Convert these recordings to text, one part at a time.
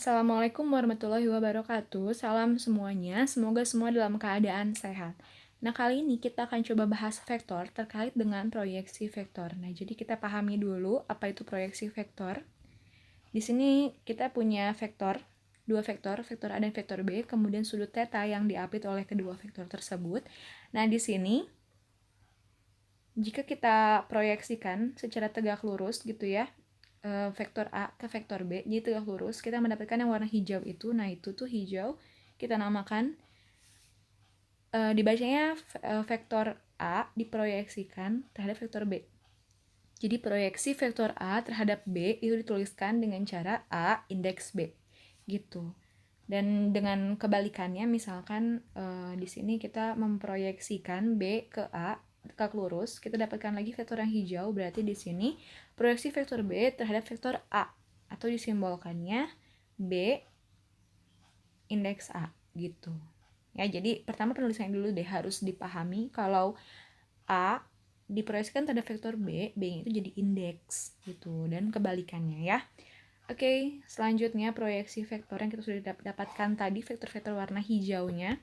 Assalamualaikum warahmatullahi wabarakatuh. Salam semuanya, semoga semua dalam keadaan sehat. Nah, kali ini kita akan coba bahas vektor terkait dengan proyeksi vektor. Nah, jadi kita pahami dulu apa itu proyeksi vektor. Di sini kita punya vektor, dua vektor, vektor A dan vektor B, kemudian sudut theta yang diapit oleh kedua vektor tersebut. Nah, di sini jika kita proyeksikan secara tegak lurus gitu ya, vektor A ke vektor B, jadi tegak lurus, kita mendapatkan yang warna hijau itu. Nah, itu tuh hijau kita namakan, dibacanya vektor A diproyeksikan terhadap vektor B. Jadi proyeksi vektor A terhadap B itu dituliskan dengan cara A indeks B gitu. Dan dengan kebalikannya, misalkan di sini kita memproyeksikan B ke A tegak lurus, kita dapatkan lagi vektor yang hijau, berarti di sini proyeksi vektor B terhadap vektor A, atau disimbolkannya B indeks A gitu. Ya, jadi pertama penulisannya dulu deh harus dipahami kalau A diproyeksikan terhadap vektor B, B-nya itu jadi indeks gitu, dan kebalikannya ya. Oke, selanjutnya proyeksi vektor yang kita sudah dapatkan tadi, vektor-vektor warna hijaunya.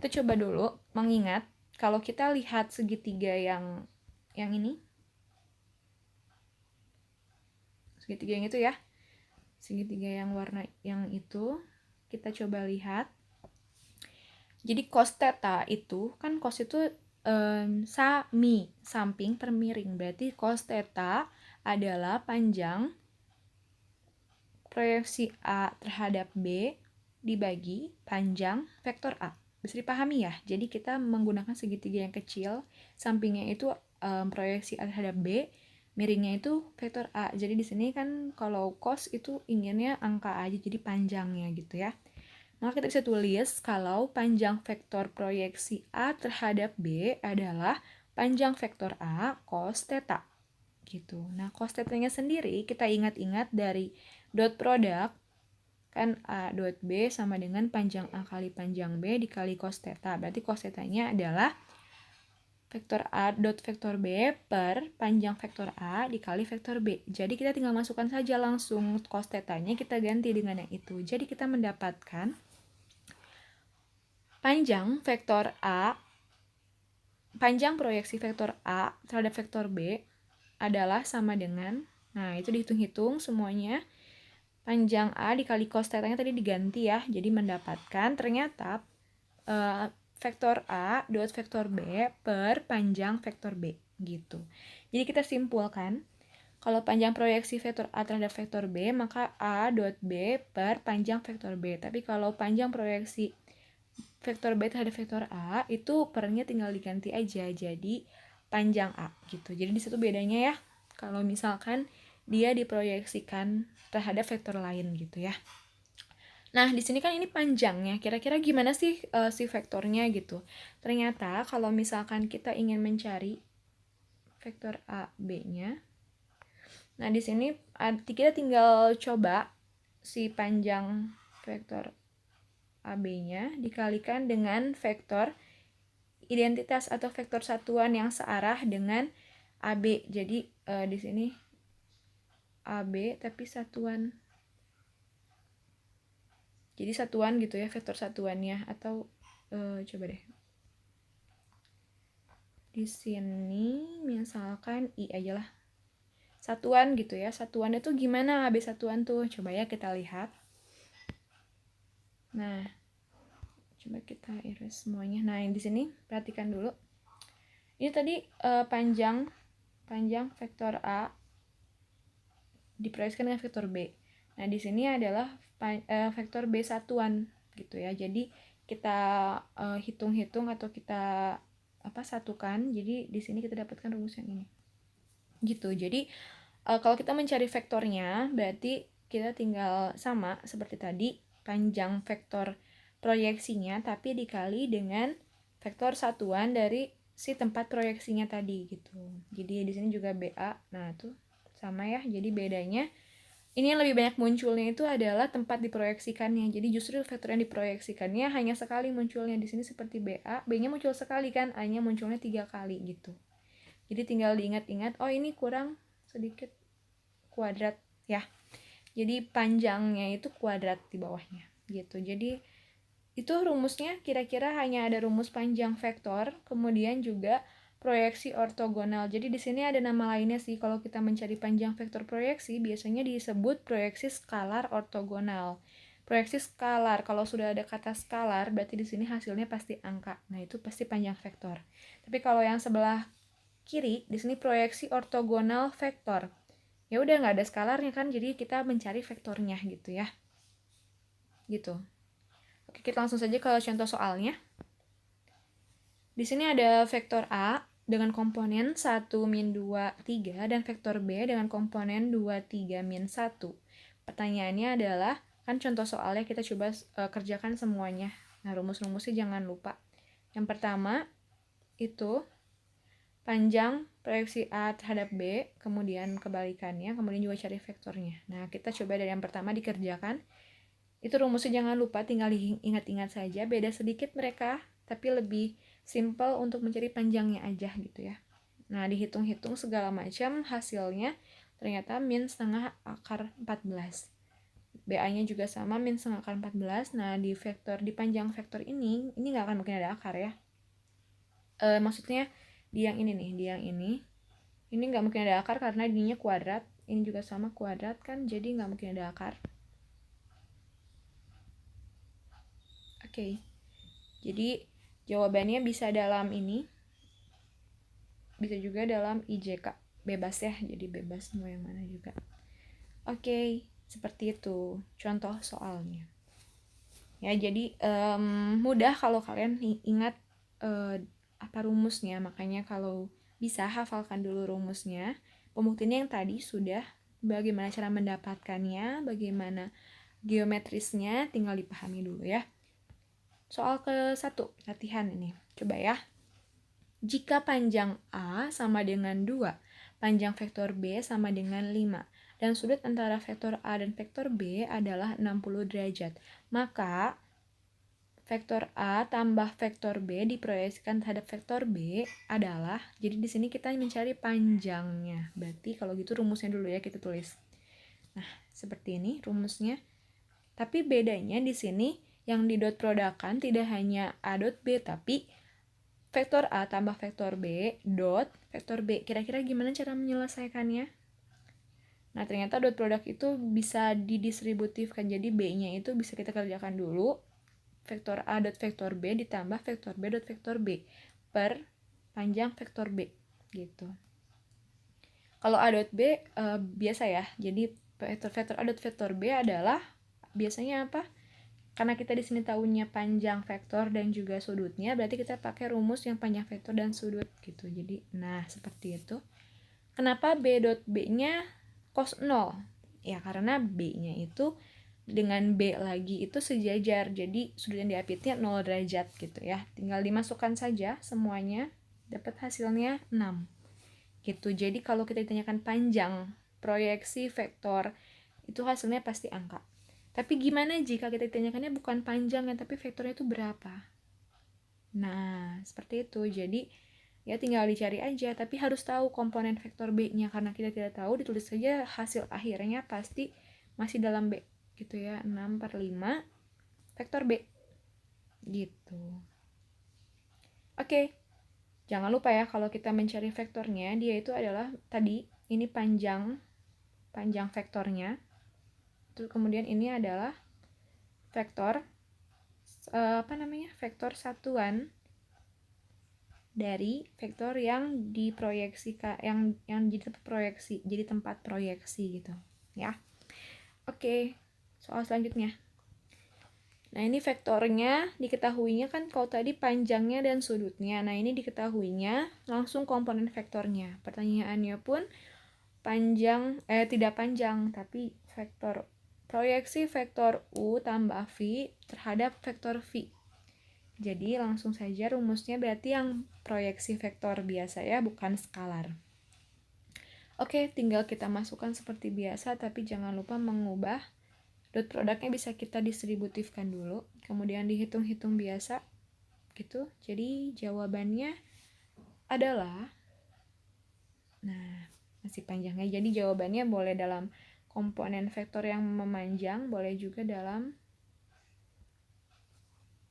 Kita coba dulu mengingat kalau kita lihat segitiga yang ini, segitiga yang itu ya, segitiga yang warna yang itu, kita coba lihat. Jadi cos theta itu, kan cos itu samping per miring, berarti cos theta adalah panjang proyeksi A terhadap B dibagi panjang vektor A. Bisa dipahami ya? Jadi kita menggunakan segitiga yang kecil, sampingnya itu proyeksi A terhadap B, miringnya itu vektor A. Jadi di sini kan kalau cos itu inginnya angka aja, jadi panjangnya gitu ya. Maka kita bisa tulis kalau panjang vektor proyeksi A terhadap B adalah panjang vektor A cos theta gitu. Nah, cos theta-nya sendiri kita ingat-ingat dari dot produk, kan A dot B sama dengan panjang A kali panjang B dikali cos theta. Berarti cos theta-nya adalah vektor A dot vektor B per panjang vektor A dikali vektor B. Jadi kita tinggal masukkan saja langsung cos theta-nya, kita ganti dengan yang itu. Jadi kita mendapatkan panjang vektor A, panjang proyeksi vektor A terhadap vektor B adalah sama dengan, nah itu dihitung-hitung semuanya, panjang A dikali cos theta-nya tadi diganti ya, jadi mendapatkan ternyata vektor A dot vektor B per panjang vektor B gitu. Jadi kita simpulkan kalau panjang proyeksi vektor A terhadap vektor B, maka A dot B per panjang vektor B. Tapi kalau panjang proyeksi vektor B terhadap vektor A, itu pernya tinggal diganti aja jadi panjang A gitu. Jadi di situ bedanya ya, kalau misalkan dia diproyeksikan terhadap vektor lain gitu ya. Nah, di sini kan ini panjangnya. Kira-kira gimana sih si vektornya gitu. Ternyata kalau misalkan kita ingin mencari vektor A, B-nya. Nah, di sini kita tinggal coba si panjang vektor AB-nya dikalikan dengan vektor identitas atau vektor satuan yang searah dengan AB. Jadi di sini AB tapi satuan. Jadi satuan gitu ya, vektor satuannya, atau coba deh. Di sini misalkan I aja lah. Satuan gitu ya. Satuan itu gimana AB satuan tuh? Coba ya kita lihat. Nah, coba kita iris semuanya. Nah, yang di sini perhatikan dulu. Ini tadi panjang vektor A diproyeksikan dengan vektor B. Nah, di sini adalah vektor B satuan gitu ya. Jadi kita hitung-hitung atau kita satukan. Jadi di sini kita dapatkan rumus yang ini. Gitu. Jadi kalau kita mencari vektornya, berarti kita tinggal sama seperti tadi, panjang vektor proyeksinya tapi dikali dengan vektor satuan dari si tempat proyeksinya tadi gitu. Jadi di sini juga BA. Nah, tuh sama ya. Jadi bedanya ini yang lebih banyak munculnya itu adalah tempat diproyeksikannya. Jadi justru vektor yang diproyeksikannya hanya sekali munculnya. Di sini seperti BA, B-nya muncul sekali kan, A-nya munculnya 3 kali gitu. Jadi tinggal diingat-ingat, oh ini kurang sedikit kuadrat ya. Jadi panjangnya itu kuadrat di bawahnya gitu. Jadi itu rumusnya kira-kira hanya ada rumus panjang vektor, kemudian juga proyeksi ortogonal. Jadi di sini ada nama lainnya sih, kalau kita mencari panjang vektor proyeksi biasanya disebut proyeksi skalar ortogonal. Proyeksi skalar, kalau sudah ada kata skalar berarti di sini hasilnya pasti angka. Nah, itu pasti panjang vektor. Tapi kalau yang sebelah kiri di sini proyeksi ortogonal vektor. Ya udah nggak ada skalarnya kan, jadi kita mencari vektornya gitu ya. Gitu. Oke, kita langsung saja ke contoh soalnya. Di sini ada vektor A dengan komponen 1, min 2, 3, dan vektor B dengan komponen 2, 3, min 1. Pertanyaannya adalah, kan contoh soalnya kita coba kerjakan semuanya. Nah, rumus-rumusnya jangan lupa. Yang pertama, itu panjang proyeksi A terhadap B, kemudian kebalikannya, kemudian juga cari vektornya. Nah, kita coba dari yang pertama dikerjakan. Itu rumusnya jangan lupa, tinggal ingat-ingat saja, beda sedikit mereka, tapi lebih simple untuk mencari panjangnya aja gitu ya. Nah, dihitung-hitung segala macam, hasilnya ternyata min setengah akar 14. BA-nya juga sama, min setengah akar 14. Nah, di panjang vektor ini nggak akan mungkin ada akar ya. Maksudnya di yang ini nih, di yang ini nggak mungkin ada akar karena ininya kuadrat, ini juga sama kuadrat kan, jadi nggak mungkin ada akar. Oke. Jadi jawabannya bisa dalam ini, bisa juga dalam IJK, bebas ya, jadi bebas mau yang mana juga. Oke, seperti itu contoh soalnya. Ya, jadi mudah kalau kalian ingat apa rumusnya, makanya kalau bisa hafalkan dulu rumusnya. Pembuktiannya yang tadi sudah, bagaimana cara mendapatkannya, bagaimana geometrisnya, tinggal dipahami dulu ya. Soal ke-1, latihan ini. Coba ya. Jika panjang A sama dengan 2, panjang vektor B sama dengan 5, dan sudut antara vektor A dan vektor B adalah 60 derajat, maka vektor A tambah vektor B diproyeksikan terhadap vektor B adalah, jadi di sini kita mencari panjangnya. Berarti kalau gitu rumusnya dulu ya kita tulis. Nah, seperti ini rumusnya. Tapi bedanya di sini yang di dot produkkan tidak hanya A dot B, tapi vektor A tambah vektor B dot vektor B. Kira-kira gimana cara menyelesaikannya? Nah, ternyata dot produk itu bisa didistributifkan. Jadi B-nya itu bisa kita kerjakan dulu. Vektor A dot vektor B ditambah vektor B dot vektor B per panjang vektor B. Gitu. Kalau A dot B biasa ya. Jadi vektor A dot vektor B adalah biasanya apa? Karena kita di sini tahunya panjang vektor dan juga sudutnya, berarti kita pakai rumus yang panjang vektor dan sudut gitu. Jadi, nah seperti itu. Kenapa B dot B-nya cos 0? Ya karena B-nya itu dengan B lagi itu sejajar. Jadi sudut yang diapitnya 0 derajat gitu ya. Tinggal dimasukkan saja semuanya, dapat hasilnya 6. Gitu. Jadi kalau kita ditanyakan panjang proyeksi vektor, itu hasilnya pasti angka. Tapi gimana jika kita ditanyakannya bukan panjangnya, tapi vektornya itu berapa? Nah, seperti itu. Jadi, ya tinggal dicari aja, tapi harus tahu komponen vektor B-nya. Karena kita tidak tahu, ditulis saja hasil akhirnya pasti masih dalam B. Gitu ya, 6/5 vektor B. Gitu. Oke. Jangan lupa ya, kalau kita mencari vektornya, dia itu adalah tadi, ini panjang vektornya. Terus kemudian ini adalah vektor vektor satuan dari vektor yang diproyeksikan, yang jadi proyeksi, jadi tempat proyeksi gitu ya. Oke, soal selanjutnya. Nah, ini vektornya diketahuinya kan kalau tadi panjangnya dan sudutnya. Nah, ini diketahuinya langsung komponen vektornya. Pertanyaannya pun tidak panjang, tapi vektor proyeksi vektor U tambah V terhadap vektor V. Jadi langsung saja rumusnya berarti yang proyeksi vektor biasa ya, bukan skalar. Oke, tinggal kita masukkan seperti biasa, tapi jangan lupa mengubah. Dot produknya bisa kita distributifkan dulu, kemudian dihitung-hitung biasa gitu. Jadi jawabannya adalah, nah masih panjangnya, jadi jawabannya boleh dalam komponen vektor yang memanjang, boleh juga dalam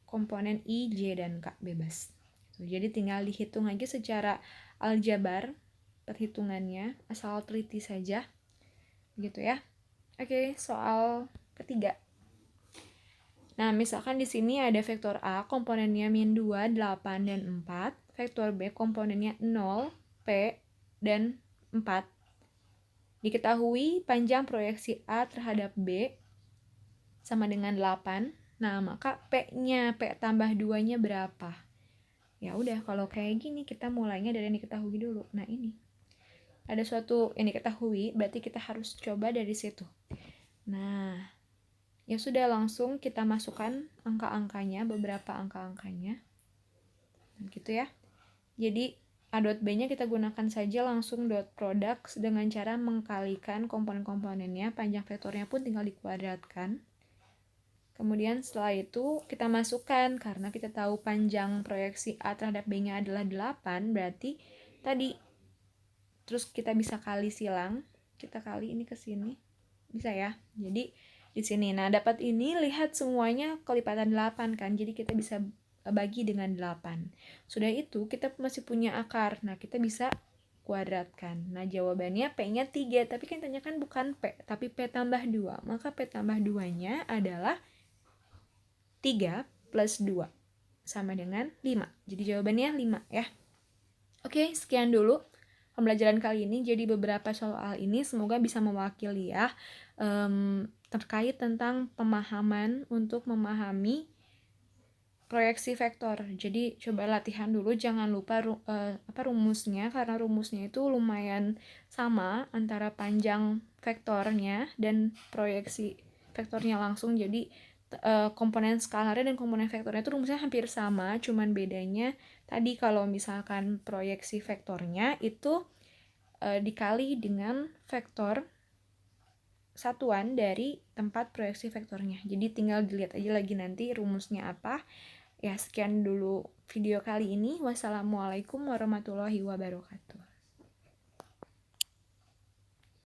komponen I, J, dan K, bebas. Jadi tinggal dihitung aja secara aljabar perhitungannya, asal teliti saja. Begitu ya. Oke, soal ketiga. Nah, misalkan di sini ada vektor A komponennya min 2, 8, dan 4. Vektor B komponennya 0, P, dan 4. Diketahui panjang proyeksi A terhadap B sama dengan 8. Nah, maka P-nya, P tambah 2-nya berapa? Ya udah, kalau kayak gini kita mulainya dari yang diketahui dulu. Nah, ini. Ada suatu yang diketahui, berarti kita harus coba dari situ. Nah, ya sudah, langsung kita masukkan angka-angkanya, beberapa angka-angkanya. Gitu ya. Jadi A dot B-nya kita gunakan saja langsung dot product dengan cara mengkalikan komponen-komponennya, panjang vektornya pun tinggal dikuadratkan. Kemudian setelah itu kita masukkan, karena kita tahu panjang proyeksi A terhadap B-nya adalah 8, berarti tadi terus kita bisa kali silang, kita kali ini ke sini. Bisa ya. Jadi di sini. Nah, dapat ini, lihat semuanya kelipatan 8 kan. Jadi kita bisa bagi dengan 8. Sudah itu kita masih punya akar. Nah, kita bisa kuadratkan. Nah, jawabannya P-nya 3, tapi kan tanyakan bukan P, tapi P tambah 2. Maka P tambah 2-nya adalah 3 plus 2 sama dengan 5. Jadi jawabannya 5 ya. Oke, sekian dulu pembelajaran kali ini. Jadi beberapa soal ini semoga bisa mewakili ya, terkait tentang pemahaman untuk memahami proyeksi vektor. Jadi coba latihan dulu, jangan lupa rumusnya, karena rumusnya itu lumayan sama antara panjang vektornya dan proyeksi vektornya langsung. Jadi komponen skalarnya dan komponen vektornya itu rumusnya hampir sama, cuman bedanya tadi kalau misalkan proyeksi vektornya itu dikali dengan vektor satuan dari tempat proyeksi vektornya. Jadi tinggal dilihat aja lagi nanti rumusnya apa. Ya, sekian dulu video kali ini. Wassalamualaikum warahmatullahi wabarakatuh.